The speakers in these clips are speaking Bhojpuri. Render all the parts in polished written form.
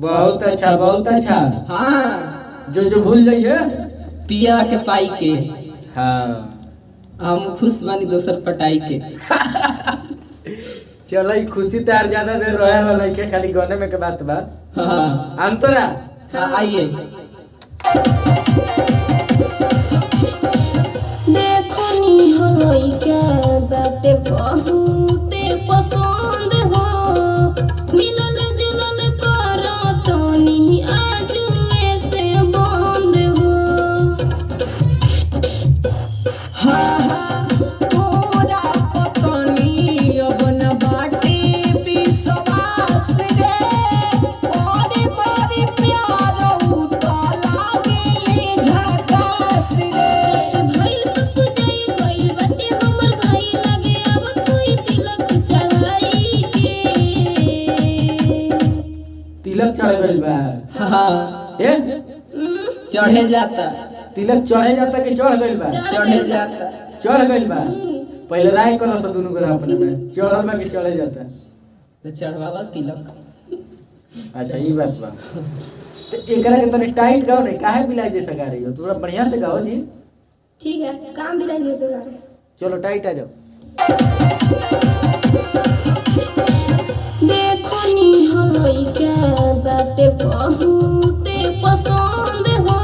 बहुत अच्छा बहुत अच्छा। हाँ जो जो भूल जाइए पिया के पाई के हाँ। हम खुश बानी दोसर पटाई के। चलो ई खुशी तार ज्यादा देर रहे वाला नहीं के खाली गाने में के बात बा। हाँ अंतरा हाँ आइए। देखो नी होई के बाते बहुते पसंद हो मिलल जुलल करो तो नी आजू ऐसे बंद हो। हाँ हाँ तोरा पतनी अब न बाटे विश्वास रे कोरी कोरी प्यार उतला गेली झकास रे। भइल पप्पू जाई गइल बाटे हमर भाई लगे अब कोई तिलक चढ़ाई के। तिलक चढ़ गइल बा। हाँ ए चढ़े जाता तिलक चढ़े जाता कि चढ़ गइल बा? चढ़े जाता चढ़ गइल बा। पहले राय कलो से दोनों गोरा अपने में चढ़ल बा कि चढ़े जाता। तो चढ़वावा तिलक। अच्छा ये बात बा। तो एकरा के तने टाइट गाओ नहीं काहे बिलाई जैसा गा रही हो थोड़ा बढ़िया से गाओ जी। ठीक है काम भी लगे जैसे कर। चलो टाइट आ जाओ। देखो नी होई के बाते बहुते पसंद हो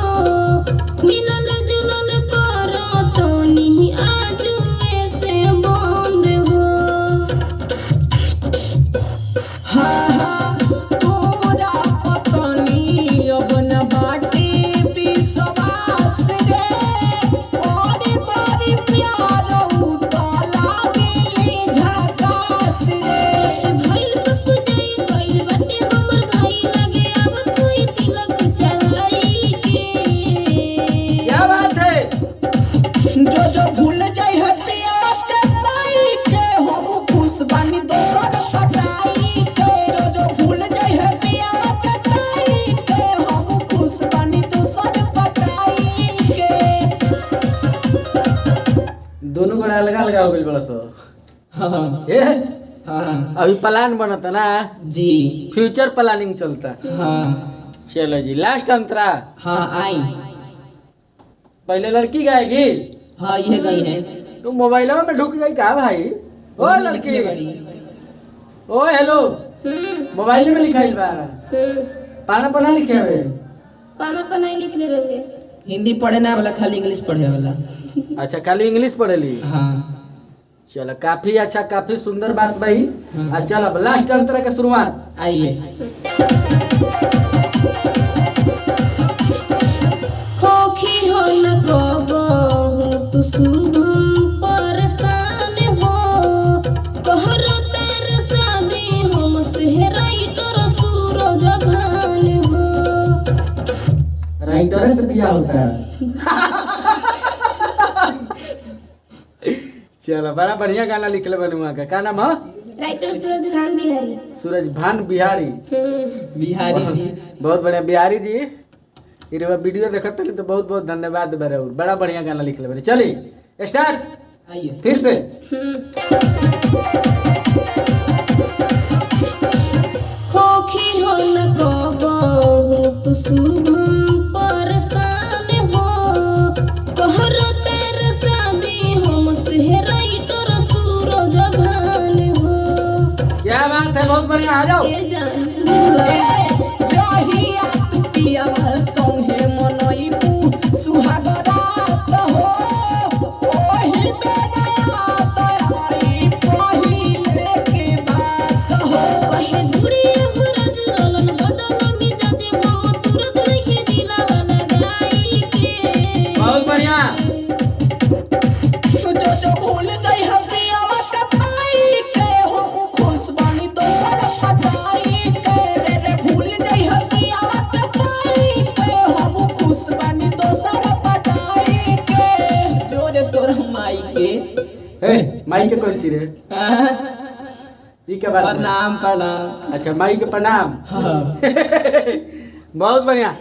मिलल जुलल करो तो नी आजू ऐसे बंद हो। हाँ हाँ तोरा पतनी अब न बाटे विश्वास रे कोरी कोरी प्यार उतला गेली झकास रे। भइल पप्पू जाई गइल बाटे हमर भाई लगे अब कोई तिलक चढ़ाई के। क्या बात है? जो जो भूल जाई है पिया के पाई के हम खुश बानी दोसर पटाई के। जो जो भूल जाई है पिया के पाई के हम खुश बानी दोसर पटाई के। दोनों गोरा अलग अलग हो गइल बड़ा सो। हाँ ए हाँ अभी प्लान बनता ना जी फ्यूचर प्लानिंग चलता। हाँ चलो जी लास्ट अंतरा। हाँ आई पहले लड़की गाएगी हाँ ये गई है। तू मोबाइल में ढुक गई का भाई? ओ लड़की ओ हेलो मोबाइल में लिखाइल बा पाना पना लिखे हवे। पाना पनाई लिख ले रहे। हिंदी पढ़े ना वाला खाली इंग्लिश पढ़े वाला। अच्छा खाली इंग्लिश पढ़ेली। हाँ चलो काफी अच्छा काफी सुंदर बात भाई। चलो अब लास्ट अंतरा के शुरुआत। आइए। होखी हो न कबहू तू शुभम परेशान हो कहरो तेरे शादी हमसे राइटर सूरज भान हो। राइटर से बिया होता है। चलो बड़ा बढ़िया गाना लिखले बनुआ का का नाम है? राइटर सूरज भान बिहारी। सूरज भान बिहारी। बिहारी जी बहुत बढ़िया बिहारी जी। ये वीडियो देखत तो बहुत बहुत धन्यवाद बरे बड़ा बढ़िया गाना लिखले बने। चलिए स्टार्ट आइए। फिर से। होखी हो न कबहू तू शुभम परेशान हो कहरो तेरे शादी हमसे राइटर सूरज भान हो। क्या बात है बहुत बढ़िया आ जाओ। ए जान बुझला जहिया तू पिया संगे मनइबू सुहाग रात हो ओही बेना आई पहिले के बात हो। कहे गुड़िया हुरज रोलन बदल मिजाज हम तुरंत रखे दिला वाला गाई के। बहुत बढ़िया। जो जो भूल गई है पिया के पाई के हम खुश बानी दोसर पटाई के। रे रे भूल गई है पिया के पाई के हम खुश बानी दोसर पटाई के। जोरे तोर माई के ए माई के कौन सी रे? ये क्या बात है? प्रणाम प्रणाम। अच्छा माई के प्रणाम। हाँ बहुत बढ़िया।